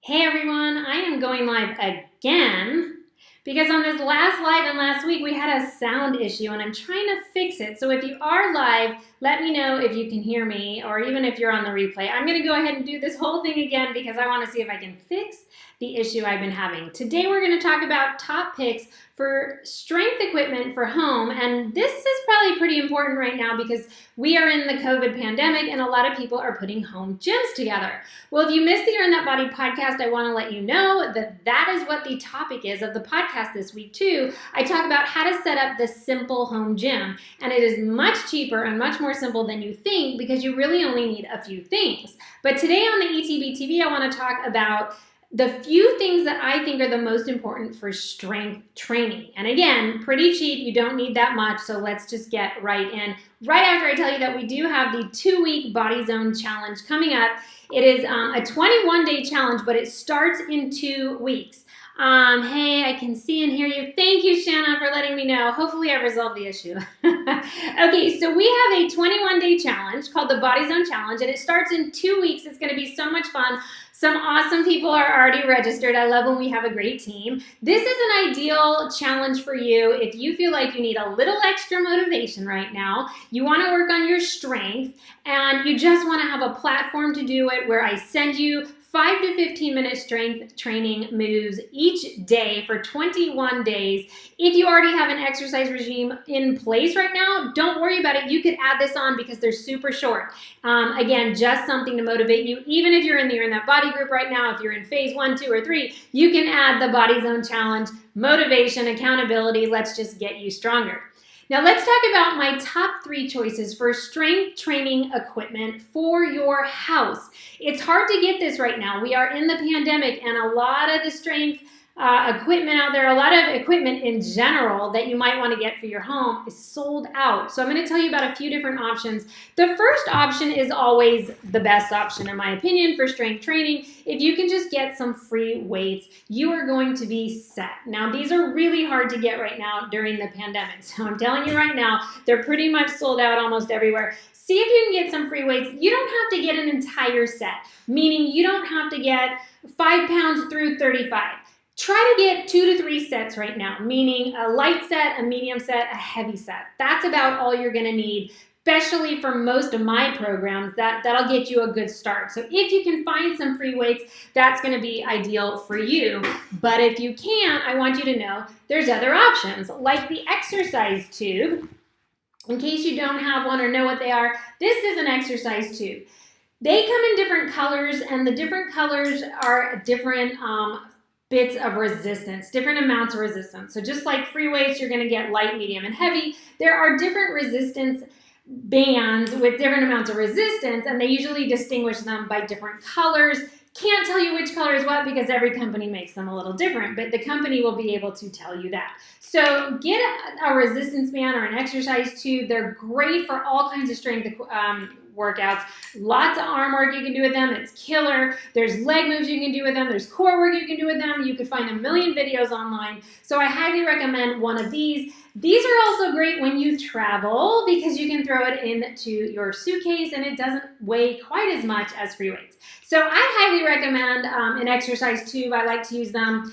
Hey everyone, I am going live again because on this last live and last week we had a sound issue and I'm trying to fix it. So if you are live, let me know if you can hear me or even if you're on the replay. I'm going to go ahead and do this whole thing again because I want to see if I can fix the issue I've been having. Today we're going to talk about top picks for strength equipment for home, and this is probably pretty important right now because we are in the COVID pandemic and a lot of people are putting home gyms together. Well, if you missed the Earn That Body podcast, I want to let you know that that is what the topic is of the podcast this week too. I talk about how to set up the simple home gym, and it is much cheaper and much more simple than you think because you really only need a few things. But today on the ETB TV, I want to talk about the few things that I think are the most important for strength training. And again, pretty cheap, you don't need that much, so let's just get right in. Right after I tell you that we do have the 2-week Body Zone Challenge coming up. It is a 21-day challenge, but it starts in 2 weeks. Hey, I can see and hear you. Thank you, Shanna, for letting me know. Hopefully I resolved the issue. Okay, so we have a 21-day challenge called the Body Zone Challenge, and it starts in 2 weeks. It's going to be so much fun. Some awesome people are already registered. I love when we have a great team. This is an ideal challenge for you if you feel like you need a little extra motivation right now, you want to work on your strength, and you just want to have a platform to do it where I send you 5 to 15 minute strength training moves each day for 21 days. If you already have an exercise regime in place right now, don't worry about it. You could add this on because they're super short. Again, just something to motivate you. Even if you're in the Earn That Body group right now, if you're in phase 1, 2, or 3, you can add the Body Zone Challenge, motivation, accountability. Let's just get you stronger. Now let's talk about my top 3 choices for strength training equipment for your house. It's hard to get this right now. We are in the pandemic and a lot of the strength equipment out there, a lot of equipment in general that you might want to get for your home is sold out. So I'm going to tell you about a few different options. The first option is always the best option in my opinion for strength training. If you can just get some free weights, you are going to be set. Now these are really hard to get right now during the pandemic. So I'm telling you right now, they're pretty much sold out almost everywhere. See if you can get some free weights. You don't have to get an entire set, meaning you don't have to get 5 pounds through 35. Try to get 2 to 3 sets right now, meaning a light set, a medium set, a heavy set. That's about all you're going to need, especially for most of my programs. That'll get you a good start. So if you can find some free weights, that's going to be ideal for you. But if you can't, I want you to know there's other options, like the exercise tube. In case you don't have one or know what they are, this is an exercise tube. They come in different colors, and the different colors are different bits of resistance, different amounts of resistance. So just like free weights, you're going to get light, medium, and heavy. There are different resistance bands with different amounts of resistance, and they usually distinguish them by different colors. Can't tell you which color is what because every company makes them a little different, but the company will be able to tell you that. So get a resistance band or an exercise tube. They're great for all kinds of strength workouts. Lots of arm work you can do with them. It's killer. There's leg moves you can do with them. There's core work you can do with them. You can find a million videos online. So I highly recommend one of these. These are also great when you travel because you can throw it into your suitcase and it doesn't weigh quite as much as free weights. So I highly recommend an exercise tube. I like to use them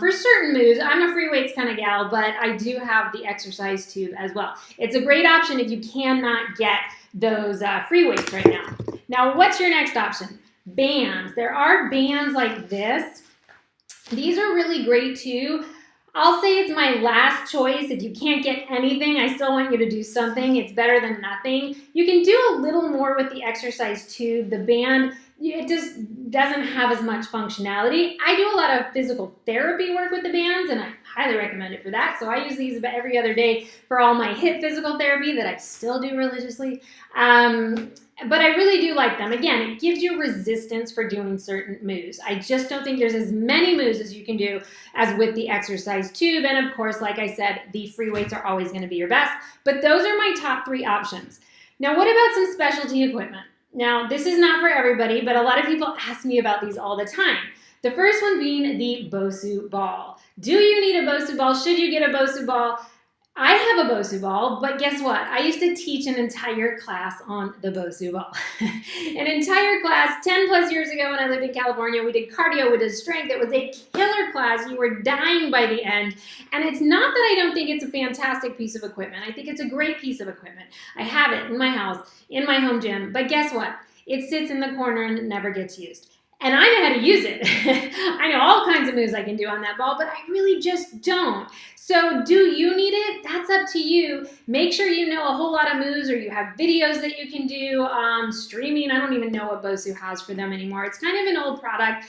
for certain moves. I'm a free weights kind of gal, but I do have the exercise tube as well. It's a great option if you cannot get those free weights right now. Now, what's your next option? Bands. There are bands like this. These are really great too. I'll say it's my last choice. If you can't get anything, I still want you to do something. It's better than nothing. You can do a little more with the exercise tube. The band, it just doesn't have as much functionality. I do a lot of physical therapy work with the bands, and I highly recommend it for that. So I use these about every other day for all my hip physical therapy that I still do religiously. But I really do like them. Again, it gives you resistance for doing certain moves. I just don't think there's as many moves as you can do as with the exercise tube. And of course, like I said, the free weights are always going to be your best. But those are my top 3 options. Now, what about some specialty equipment? Now, this is not for everybody, but a lot of people ask me about these all the time. The first one being the BOSU Ball. Do you need a BOSU Ball? Should you get a BOSU Ball? I have a BOSU ball, but guess what? I used to teach an entire class on the BOSU ball. An entire class 10 plus years ago when I lived in California. We did cardio, we did strength. It was a killer class. You were dying by the end. And it's not that I don't think it's a fantastic piece of equipment. I think it's a great piece of equipment. I have it in my house, in my home gym. But guess what? It sits in the corner and it never gets used. And I know how to use it. I know all kinds of moves I can do on that ball, but I really just don't. So do you need it? That's up to you. Make sure you know a whole lot of moves or you have videos that you can do. Streaming, I don't even know what BOSU has for them anymore. It's kind of an old product.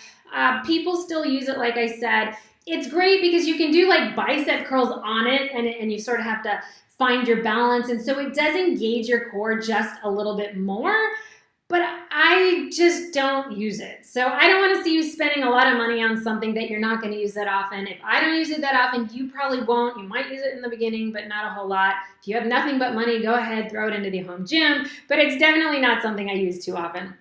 People still use it, like I said. It's great because you can do like bicep curls on it and you sort of have to find your balance. And so it does engage your core just a little bit more. But I just don't use it. So I don't want to see you spending a lot of money on something that you're not going to use that often. If I don't use it that often, you probably won't. You might use it in the beginning, but not a whole lot. If you have nothing but money, go ahead, throw it into the home gym. But it's definitely not something I use too often.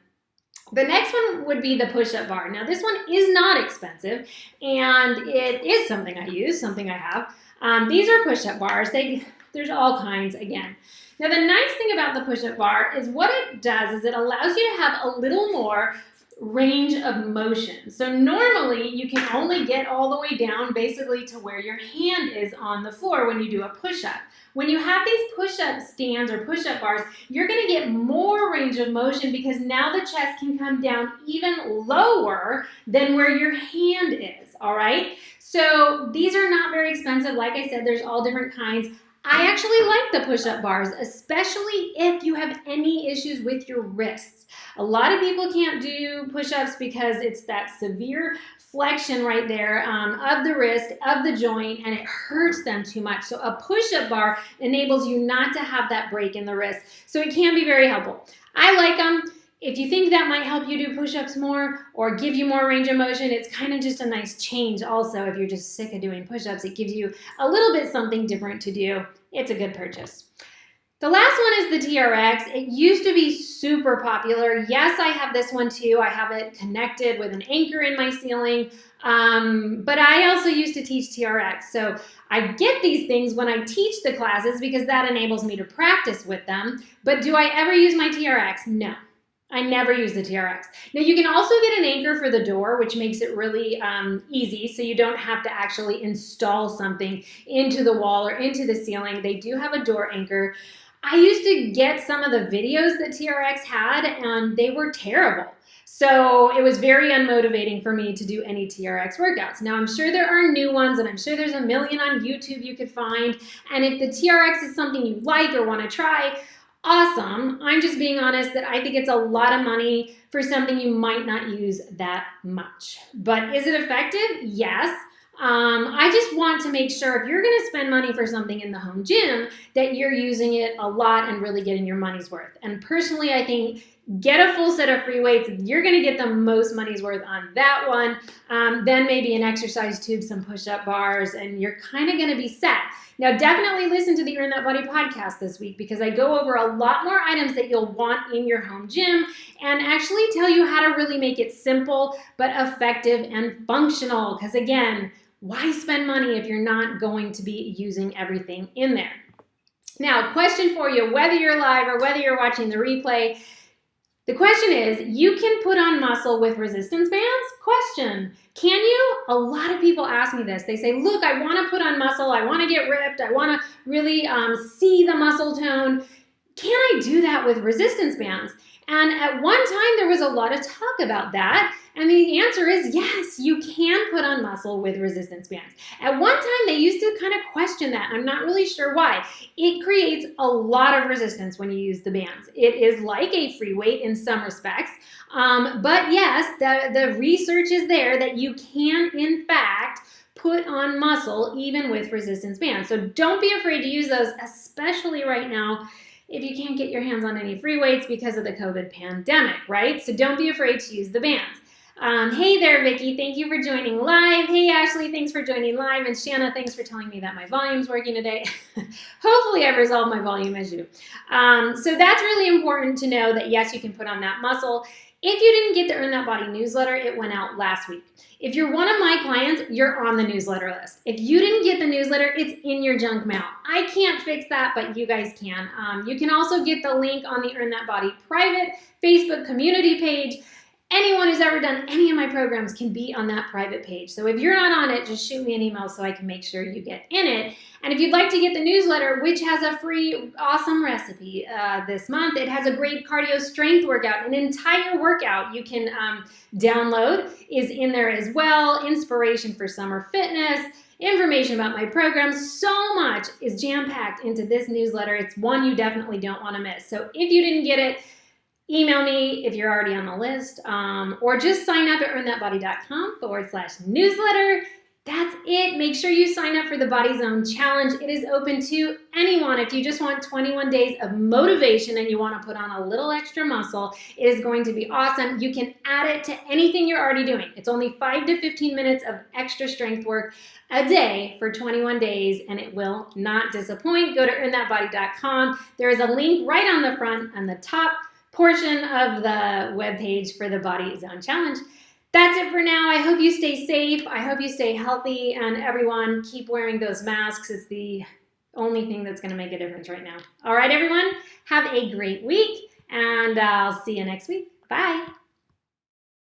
The next one would be the push-up bar. Now this one is not expensive, and it is something I use, something I have. These are push-up bars. There's all kinds, again. Now, the nice thing about the push-up bar is what it does is it allows you to have a little more range of motion. So normally you can only get all the way down basically to where your hand is on the floor when you do a push-up. When you have these push-up stands or push-up bars, you're going to get more range of motion because now the chest can come down even lower than where your hand is, all right? So these are not very expensive. Like I said, there's all different kinds. I actually like the push-up bars, especially if you have any issues with your wrists. A lot of people can't do push-ups because it's that severe flexion right there of the wrist, of the joint, and it hurts them too much. So a push-up bar enables you not to have that break in the wrist. So it can be very helpful. I like them. If you think that might help you do push-ups more or give you more range of motion, it's kind of just a nice change also. If you're just sick of doing push-ups, it gives you a little bit something different to do. It's a good purchase. The last one is the TRX. It used to be super popular. Yes, I have this one too. I have it connected with an anchor in my ceiling, but I also used to teach TRX. So I get these things when I teach the classes because that enables me to practice with them. But do I ever use my TRX? No. I never use the TRX. Now you can also get an anchor for the door, which makes it really easy, so you don't have to actually install something into the wall or into the ceiling. They do have a door anchor. I used to get some of the videos that TRX had, and they were terrible. So it was very unmotivating for me to do any TRX workouts. Now I'm sure there are new ones, and I'm sure there's a million on YouTube you could find. And if the TRX is something you like or want to try, awesome. I'm just being honest that I think it's a lot of money for something you might not use that much. But is it effective? Yes. I just want to make sure if you're going to spend money for something in the home gym that you're using it a lot and really getting your money's worth. And personally, I think get a full set of free weights. You're going to get the most money's worth on that one. Then maybe an exercise tube, some push-up bars, and you're kind of going to be set. Now, definitely listen to the Earn That Body podcast this week because I go over a lot more items that you'll want in your home gym and actually tell you how to really make it simple but effective and functional. Because again, why spend money if you're not going to be using everything in there? Now, question for you, whether you're live or whether you're watching the replay, the question is, you can put on muscle with resistance bands? Question, can you? A lot of people ask me this. They say, look, I want to put on muscle. I want to get ripped. I want to really see the muscle tone. Can I do that with resistance bands? And at one time, there was a lot of talk about that. And the answer is yes, you can put on muscle with resistance bands. At one time, they used to kind of question that. I'm not really sure why. It creates a lot of resistance when you use the bands. It is like a free weight in some respects. But yes, the research is there that you can, in fact, put on muscle even with resistance bands. So don't be afraid to use those, especially right now if you can't get your hands on any free weights because of the COVID pandemic, right? So don't be afraid to use the bands. Hey there, Vicki. Thank you for joining live. Hey, Ashley. Thanks for joining live. And Shanna, thanks for telling me that my volume's working today. Hopefully, I've resolved my volume issue. So that's really important to know that, yes, you can put on that muscle. If you didn't get the Earn That Body newsletter, it went out last week. If you're one of my clients, you're on the newsletter list. If you didn't get the newsletter, it's in your junk mail. I can't fix that, but you guys can. You can also get the link on the Earn That Body private Facebook community page. Anyone who's ever done any of my programs can be on that private page. So if you're not on it, just shoot me an email so I can make sure you get in it. And if you'd like to get the newsletter, which has a free awesome recipe this month, it has a great cardio strength workout, an entire workout you can download is in there as well, inspiration for summer fitness, information about my program. So much is jam-packed into this newsletter. It's one you definitely don't want to miss. So if you didn't get it, email me if you're already on the list, or just sign up at earnthatbody.com/newsletter. That's it. Make sure you sign up for the Body Zone Challenge. It is open to anyone. If you just want 21 days of motivation and you want to put on a little extra muscle, it is going to be awesome. You can add it to anything you're already doing. It's only 5 to 15 minutes of extra strength work a day for 21 days, and it will not disappoint. Go to earnthatbody.com. There is a link right on the front and the top portion of the webpage for the Body Zone Challenge. That's it for now. I hope you stay safe. I hope you stay healthy, and everyone keep wearing those masks. It's the only thing that's going to make a difference right now. All right, everyone, have a great week, and I'll see you next week. Bye.